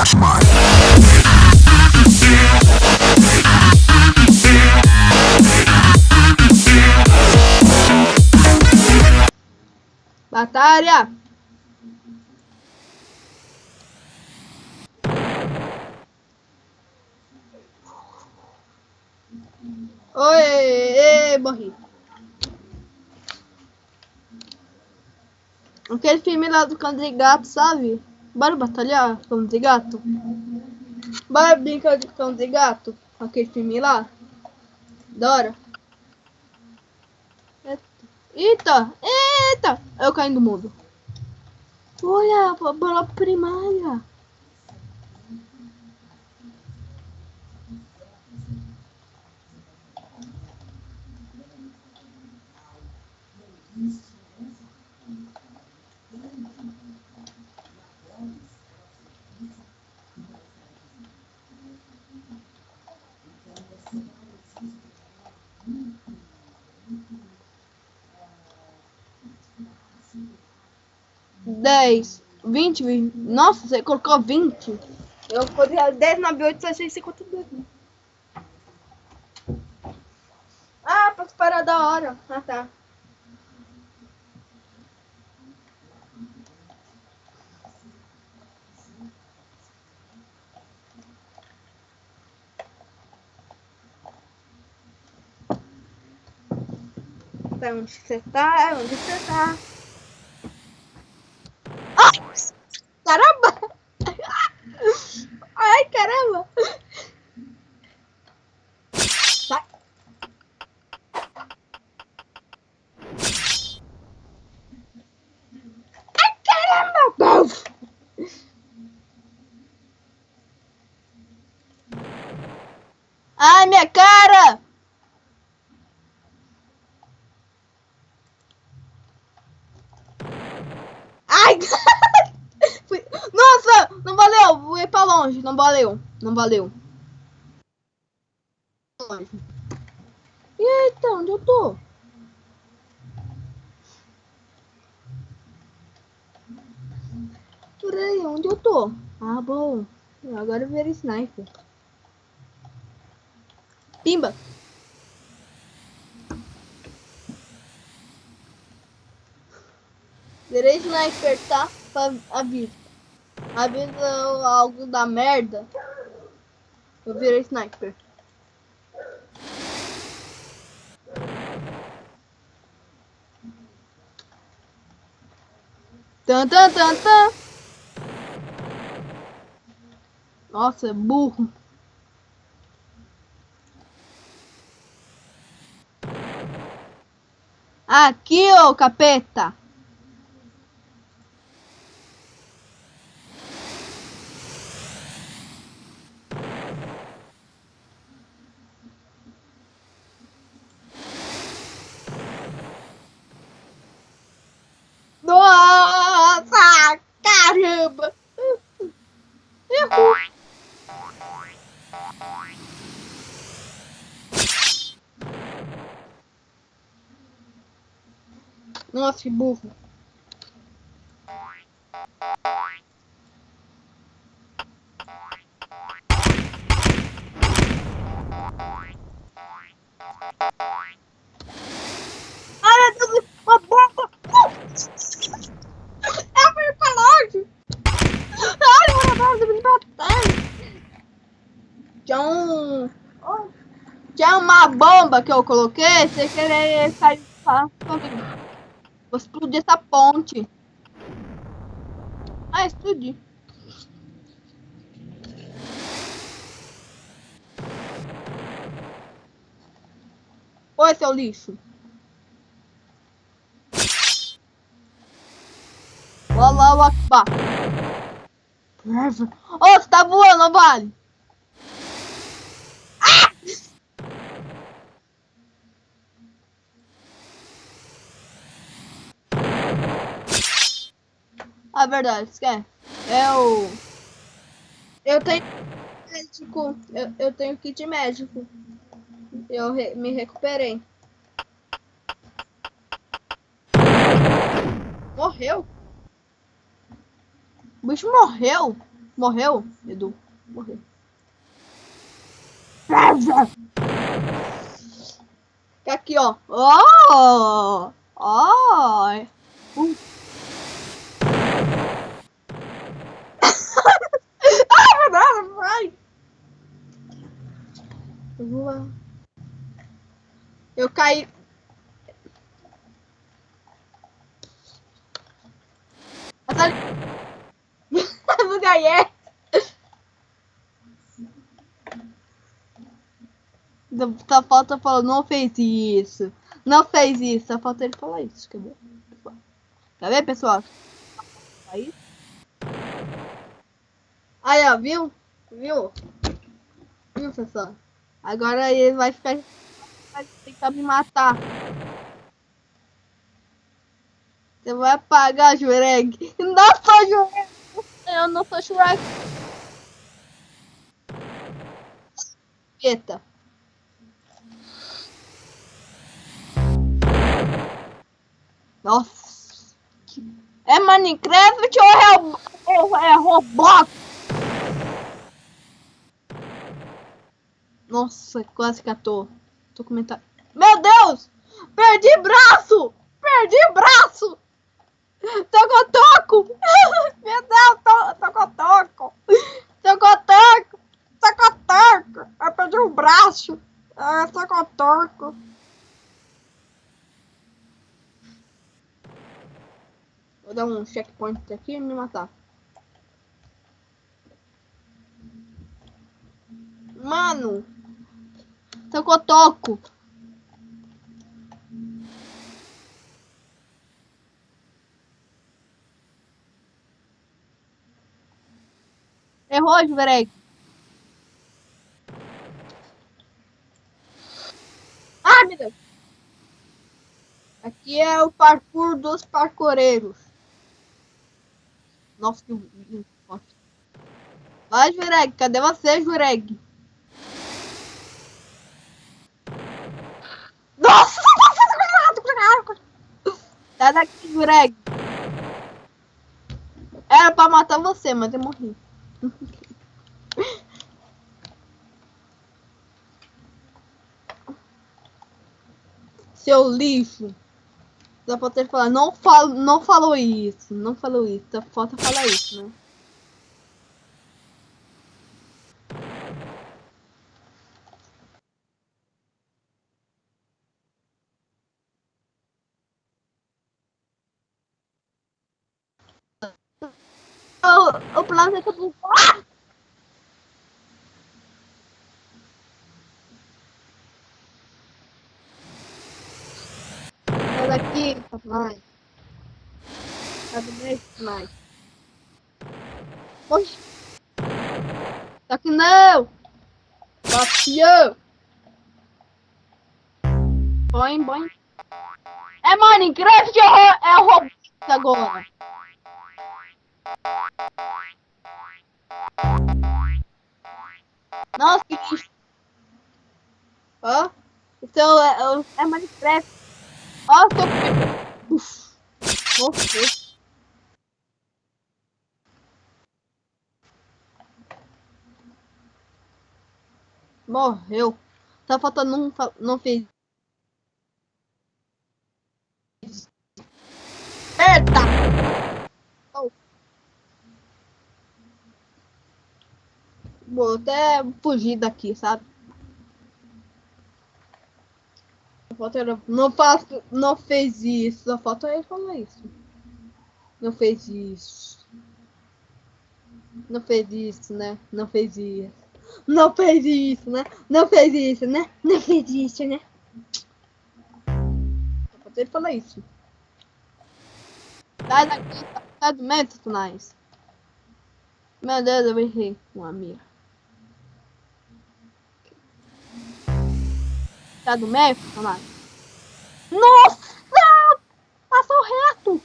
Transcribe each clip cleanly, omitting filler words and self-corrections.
Flashback. Batalha! Oi, morri. Aquele filme lá do Cão de Gato, sabe? Bora batalhar, Cão de Gato? Bora brincar de Cão de Gato? Aquele filme lá? Dora. Eita! Eita! Eu caí do mundo. Olha, a bola primária. Dez, 20. Nossa, você colocou 20. Eu coloquei 10, 9, 8, 7, 6, 5, 2. Ah, posso parar da hora. Ah, tá. Tá, onde você tá? Onde você tá? Ai, caramba! Ai, caramba! Sai. Ai, caramba! Ai, minha cara! Ai! Nossa! Não valeu! Vou ir pra longe. Não valeu. Não valeu. Eita, onde eu tô? Peraí, onde eu tô? Ah, bom. Agora eu virei sniper. Pimba! Virei sniper, tá? Avisa. Avisa algo da merda. Eu virei sniper. Tan, tan, tan, tan. Nossa, burro. Aqui, ô capeta. Nossa, caramba. Errou. Nossa, que burro. Ai, meu Deus, uma bomba. É pra ir pra longe. Ai, meu Deus, me matar. Tinha uma bomba que eu coloquei, sem querer sair comigo. Vou explodir essa ponte. Ah, explodi. Oi, seu lixo. Allahu Akbar. Oh, você tá voando, vale? Ah! Ah, verdade, esquece. Eu tenho médico. Eu tenho kit médico. Me recuperei. Morreu? O bicho morreu? Morreu, Edu? Morreu. Aqui, ó. Oh! Oh! Ai, meu Deus, vai! Eu vou lá. Eu caí. Eu não ganhei. Só falta falar, não fez isso. Não fez isso. Só falta ele falar isso. Quer ver? Quer ver, pessoal? Aí. Aí, ó, viu? Viu? Viu, pessoal? Agora ele vai ficar. Vai tentar me matar. Você vai pagar, Jureg. Não sou Jureg. Eu não sou Shrek. Eita. Nossa. É Minecraft ou é Roblox? Nossa, quase que eu tô comentando. Meu Deus! Perdi braço! Perdi braço! Toco! Meu Deus, toco! Toco! Eu perdi o braço! Toco! Vou dar um checkpoint aqui e me matar. Mano! Toco! Errou, Juvereg. Ah, meu Deus! Aqui é o parkour dos parkoureiros. Nossa, que... Vai, Jureg. Cadê você, Jureg? Nossa! Sai daqui, Jureg. Era pra matar você, mas eu morri. Seu lixo. Só falta ele falar, não falou isso. Não falou isso. Só falta falar isso, né? O planeta do... Sai daqui, Satanás. Sai daqui, Satanás. Oxi. Só que não. Batia. Boing. É Minecraft ou é Roblox agora? Nossa, que lixo. Ó. Então é Minecraft. Ó, seu... Uf. Nossa. Morreu. Só falta não fez. Eita! Oh. Vou até fugir daqui, sabe? Não fez isso. Só falta ele falar isso. Não fez isso. Não fez isso, né? Não fez isso. Não fez isso, né? Não fez isso, né? Não fez isso, né? Só falta ele falar isso. Sai daqui, sai do meio, Satanás. Meu Deus, eu errei com a mira. Sai do meio, Satanás. Nossa! Passou reto!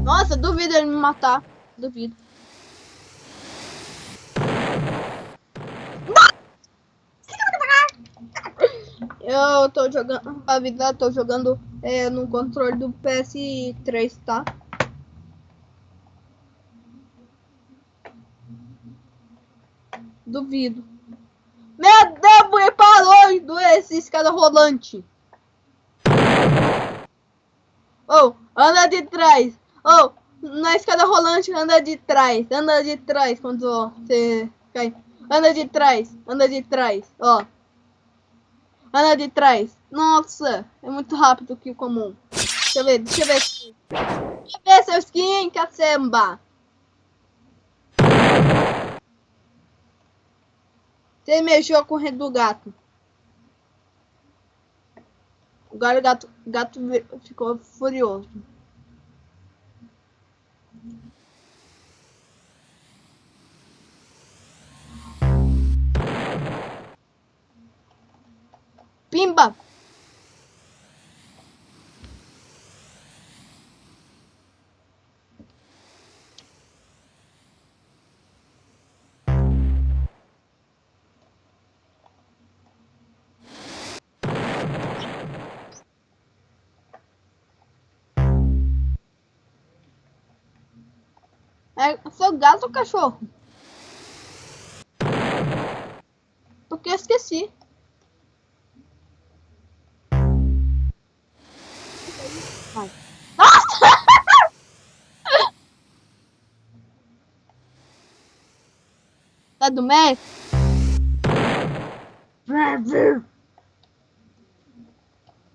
Nossa, duvido ele me matar. Duvido. Eu tô jogando, pra avisar, tô jogando no controle do PS3, tá? Duvido. Meu Deus, ele parou esse escada rolante. Oh, anda de trás. Oh, na escada rolante, anda de trás. Anda de trás quando você cai. Anda de trás, ó. Anda de trás. Nossa, é muito rápido que o comum. Deixa eu ver. Deixa eu ver seu skin, cacemba. Você mexeu a corrente do gato. Agora o gato ficou furioso. Pimba! É seu gato ou cachorro? Porque eu esqueci. Vai. Nossa! Tá do mês?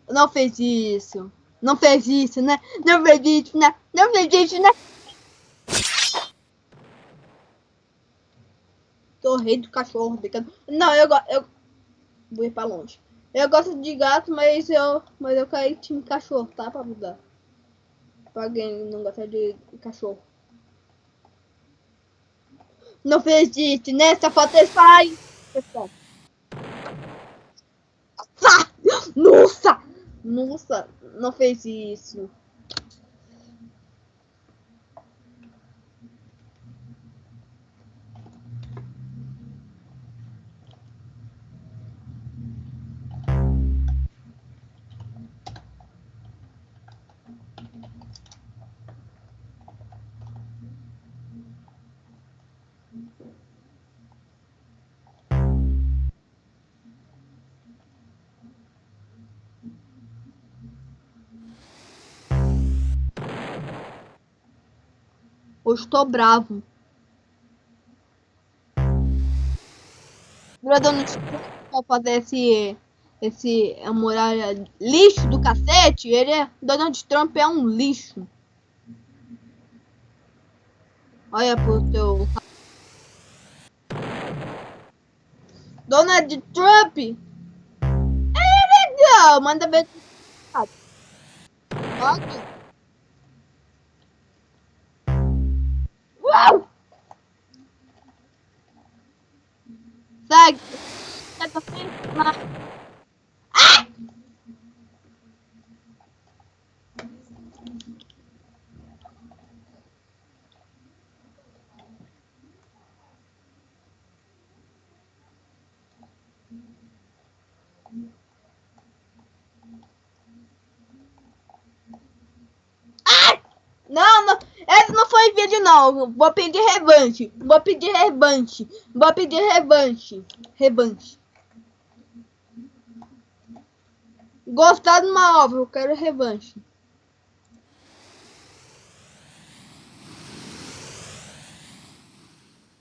Não fez isso. Não fez isso, né? Não fez isso, né? Não fez isso, né? Tô rei do cachorro. Brincando. Não, eu vou ir pra longe. Eu gosto de gato, mas eu caí time cachorro, tá? Pra mudar. Pra alguém não gosta de cachorro. Não fez isso, né? Essa foto é sai. Nossa! Nossa! Não fez isso. Hoje estou bravo. O Donald Trump fazer esse muralha lixo do cacete, Donald Trump é um lixo. Olha pro teu Donald Trump é legal, manda ver. Ótimo. Uau! Segue. Não, não, esse não foi vídeo não. Vou pedir revanche. Vou pedir revanche. Vou pedir revanche. Revanche. Gostar de uma obra, eu quero revanche.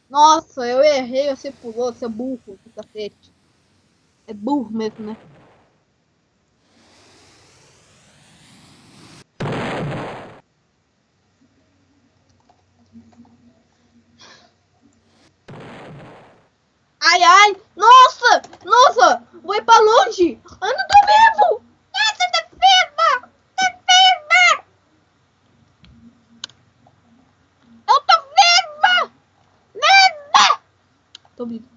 Nossa, eu errei, você pulou, você é burro do cacete. É burro mesmo, né? Ai, ai! Nossa! Nossa! Vou ir pra longe! Eu não tô vivo! Nossa, tá viva! Tá viva! Eu tô viva! Viva! Tô vivo.